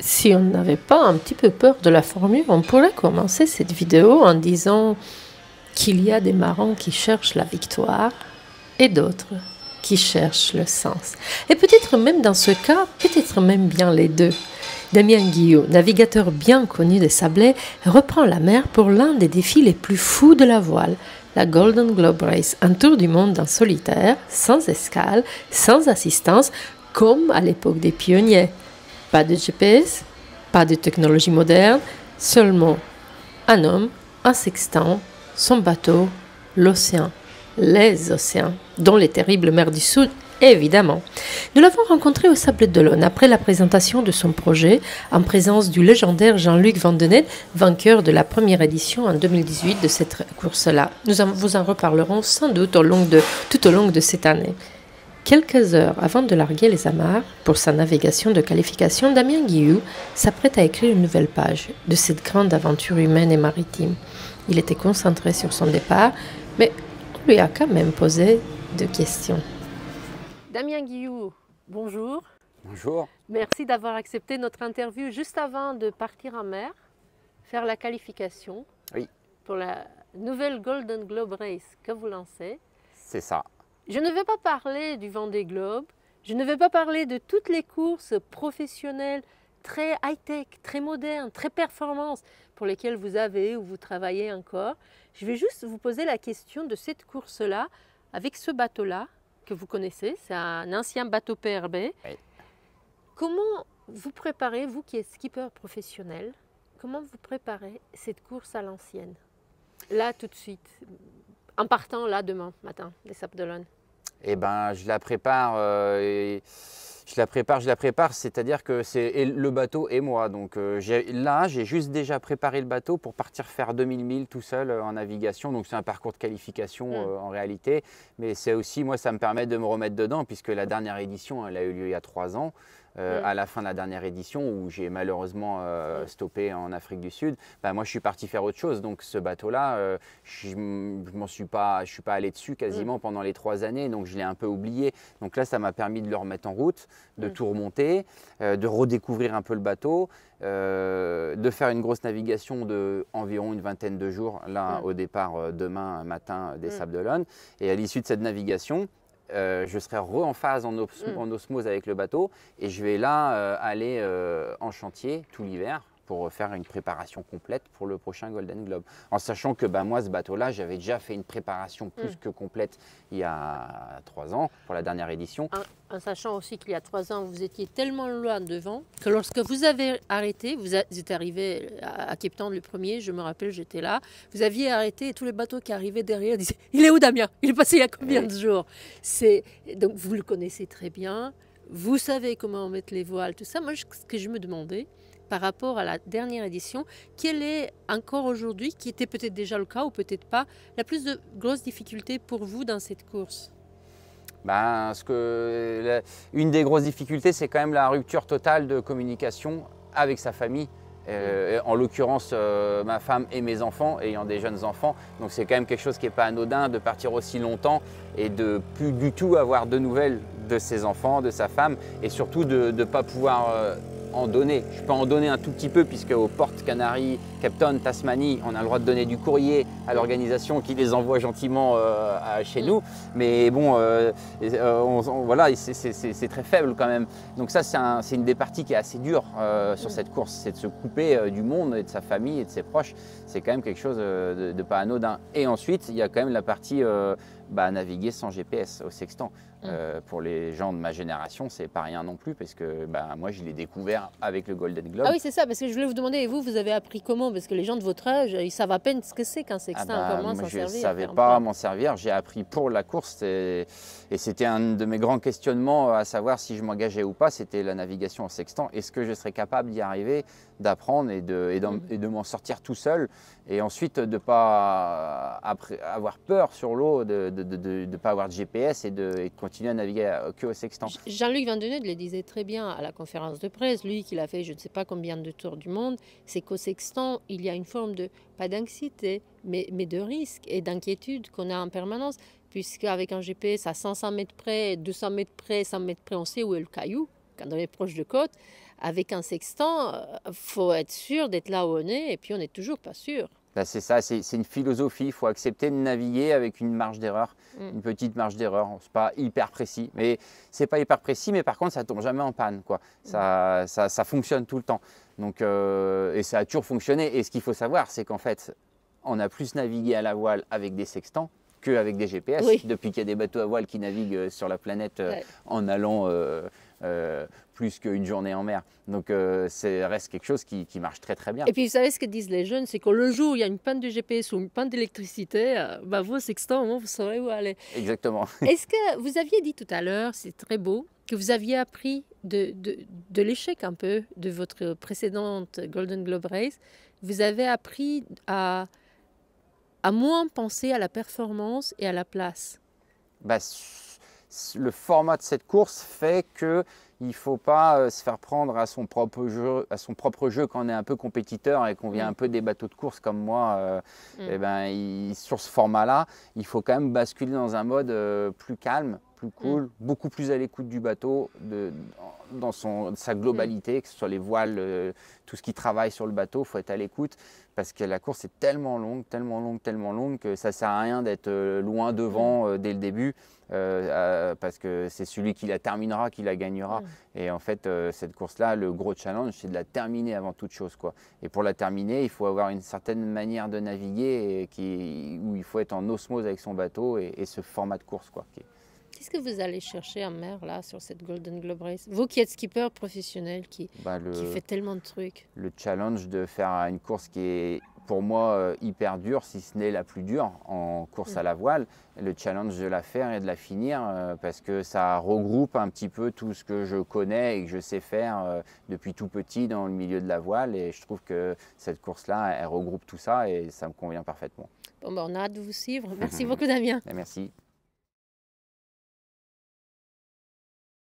Si on n'avait pas un petit peu peur de la formule, on pourrait commencer cette vidéo en disant qu'il y a des marins qui cherchent la victoire et d'autres qui cherchent le sens. Et peut-être même dans ce cas, peut-être même bien les deux. Damien Guillot, navigateur bien connu des Sablés, reprend la mer pour l'un des défis les plus fous de la voile, la Golden Globe Race, un tour du monde en solitaire, sans escale, sans assistance, comme à l'époque des pionniers. Pas de GPS, pas de technologie moderne, seulement un homme, un sextant, son bateau, l'océan, les océans, dont les terribles mers du Sud, évidemment. Nous l'avons rencontré au Sable d'Olonne après la présentation de son projet, en présence du légendaire Jean-Luc Vandenette, vainqueur de la première édition en 2018 de cette course-là. Nous vous en reparlerons sans doute tout au long de cette année. Quelques heures avant de larguer les amarres pour sa navigation de qualification, Damien Guillou s'apprête à écrire une nouvelle page de cette grande aventure humaine et maritime. Il était concentré sur son départ, mais on lui a quand même posé 2 questions. Damien Guillou, bonjour. Bonjour. Merci d'avoir accepté notre interview juste avant de partir en mer, faire la qualification pour la nouvelle Golden Globe Race que vous lancez. C'est ça. Je ne vais pas parler du Vendée Globe, je ne vais pas parler de toutes les courses professionnelles très high-tech, très modernes, très performances pour lesquelles vous avez ou vous travaillez encore. Je vais juste vous poser la question de cette course-là, avec ce bateau-là que vous connaissez, c'est un ancien bateau PRB. Oui. Comment vous préparez, vous qui êtes skipper professionnel, comment vous préparez cette course à l'ancienne? Là, tout de suite, en partant là demain matin des Sables d'Olonne. Eh ben, je la prépare, c'est-à-dire que c'est le bateau et moi. Donc j'ai juste déjà préparé le bateau pour partir faire 2000 milles tout seul en navigation. Donc c'est un parcours de qualification en réalité. Mais c'est aussi, moi, ça me permet de me remettre dedans puisque la dernière édition, elle a eu lieu il y a 3 ans. À la fin de la dernière édition où j'ai malheureusement stoppé en Afrique du Sud, moi je suis parti faire autre chose. Donc ce bateau-là, je ne suis pas allé dessus quasiment pendant les 3 années, donc je l'ai un peu oublié. Donc là, ça m'a permis de le remettre en route, de tout remonter, de redécouvrir un peu le bateau, de faire une grosse navigation de environ une vingtaine de jours, là au départ demain matin des Sables d'Olonne. Et à l'issue de cette navigation, je serai en phase en osmose avec le bateau et je vais là aller en chantier tout l'hiver pour faire une préparation complète pour le prochain Golden Globe. En sachant que moi, ce bateau-là, j'avais déjà fait une préparation plus que complète il y a 3 ans pour la dernière édition. En sachant aussi qu'il y a 3 ans, vous étiez tellement loin devant que lorsque vous avez arrêté, vous êtes arrivé à Cape Town le premier, je me rappelle, j'étais là, vous aviez arrêté et tous les bateaux qui arrivaient derrière disaient « Il est où Damien? Il est passé il y a combien de jours ?» Donc vous le connaissez très bien, vous savez comment mettre les voiles, tout ça. Moi, ce que je me demandais, par rapport à la dernière édition, quelle est encore aujourd'hui, qui était peut-être déjà le cas ou peut-être pas, la plus de grosses difficultés pour vous dans cette course? Une des grosses difficultés, c'est quand même la rupture totale de communication avec sa famille. En l'occurrence, ma femme et mes enfants, ayant des jeunes enfants. Donc c'est quand même quelque chose qui n'est pas anodin de partir aussi longtemps et de plus du tout avoir de nouvelles de ses enfants, de sa femme, et surtout de ne pas pouvoir en donner. Je peux en donner un tout petit peu puisque aux portes Canaries, Cape Town, Tasmanie, on a le droit de donner du courrier à l'organisation qui les envoie gentiment chez nous. Mais bon, voilà, c'est très faible quand même. Donc ça, c'est une des parties qui est assez dure sur cette course, c'est de se couper du monde et de sa famille et de ses proches. C'est quand même quelque chose de pas anodin. Et ensuite, il y a quand même la partie naviguer sans GPS au sextant. Pour les gens de ma génération, c'est pas rien non plus parce que moi je l'ai découvert avec le Golden Globe. Ah oui, c'est ça, parce que je voulais vous demander, et vous avez appris comment? Parce que les gens de votre âge, ils savent à peine ce que c'est qu'un sextant, comment s'en servir. Je ne savais pas m'en servir, j'ai appris pour la course et c'était un de mes grands questionnements à savoir si je m'engageais ou pas, c'était la navigation en sextant. Est-ce que je serais capable d'y arriver, d'apprendre et de m'en sortir tout seul et ensuite de ne pas avoir peur sur l'eau, de ne pas avoir de GPS et de continuer à naviguer que au sextant. Jean-Luc Vandenette le disait très bien à la conférence de presse, lui qui a fait je ne sais pas combien de tours du monde, c'est qu'au sextant, il y a une forme de, pas d'anxiété, mais de risque et d'inquiétude qu'on a en permanence, puisqu'avec un GPS à 500 mètres près, 200 mètres près, 100 mètres près, on sait où est le caillou. quand on est proche de côte, avec un sextant, faut être sûr d'être là où on est, et puis on n'est toujours pas sûr. Ben, c'est ça, c'est une philosophie. Il faut accepter de naviguer avec une marge d'erreur, une petite marge d'erreur. C'est pas hyper précis, mais c'est pas hyper précis, mais par contre, ça tombe jamais en panne, quoi. Ça fonctionne tout le temps. Donc, et ça a toujours fonctionné. Et ce qu'il faut savoir, c'est qu'en fait, on a plus navigué à la voile avec des sextants qu'avec des GPS. Oui. Depuis qu'il y a des bateaux à voile qui naviguent sur la planète en allant plus qu'une journée en mer. Donc ça reste quelque chose qui marche très très bien. Et puis vous savez ce que disent les jeunes, c'est que le jour où il y a une panne de GPS ou une panne d'électricité, vos sextants, vous saurez où aller. Exactement. Est-ce que vous aviez dit tout à l'heure, c'est très beau, que vous aviez appris de l'échec un peu de votre précédente Golden Globe Race, vous avez appris à moins penser à la performance et à la place. Bah, le format de cette course fait qu'il ne faut pas se faire prendre à son propre jeu quand on est un peu compétiteur et qu'on vient un peu des bateaux de course comme moi. Et ben, sur ce format-là, il faut quand même basculer dans un mode plus calme, plus cool, beaucoup plus à l'écoute du bateau, dans sa globalité, que ce soit les voiles, tout ce qui travaille sur le bateau, il faut être à l'écoute parce que la course est tellement longue, tellement longue, tellement longue que ça ne sert à rien d'être loin devant dès le début parce que c'est celui qui la terminera qui la gagnera. Et en fait, cette course-là, le gros challenge, c'est de la terminer avant toute chose, quoi. Et pour la terminer, il faut avoir une certaine manière de naviguer où il faut être en osmose avec son bateau et ce format de course, quoi. Qu'est-ce que vous allez chercher en mer là sur cette Golden Globe Race? Vous qui êtes skipper professionnel, qui fait tellement de trucs. Le challenge de faire une course qui est pour moi hyper dure, si ce n'est la plus dure en course à la voile. Le challenge de la faire et de la finir parce que ça regroupe un petit peu tout ce que je connais et que je sais faire depuis tout petit dans le milieu de la voile. Et je trouve que cette course-là, elle regroupe tout ça et ça me convient parfaitement. Bon, on a hâte de vous suivre. Merci beaucoup, Damien. Merci.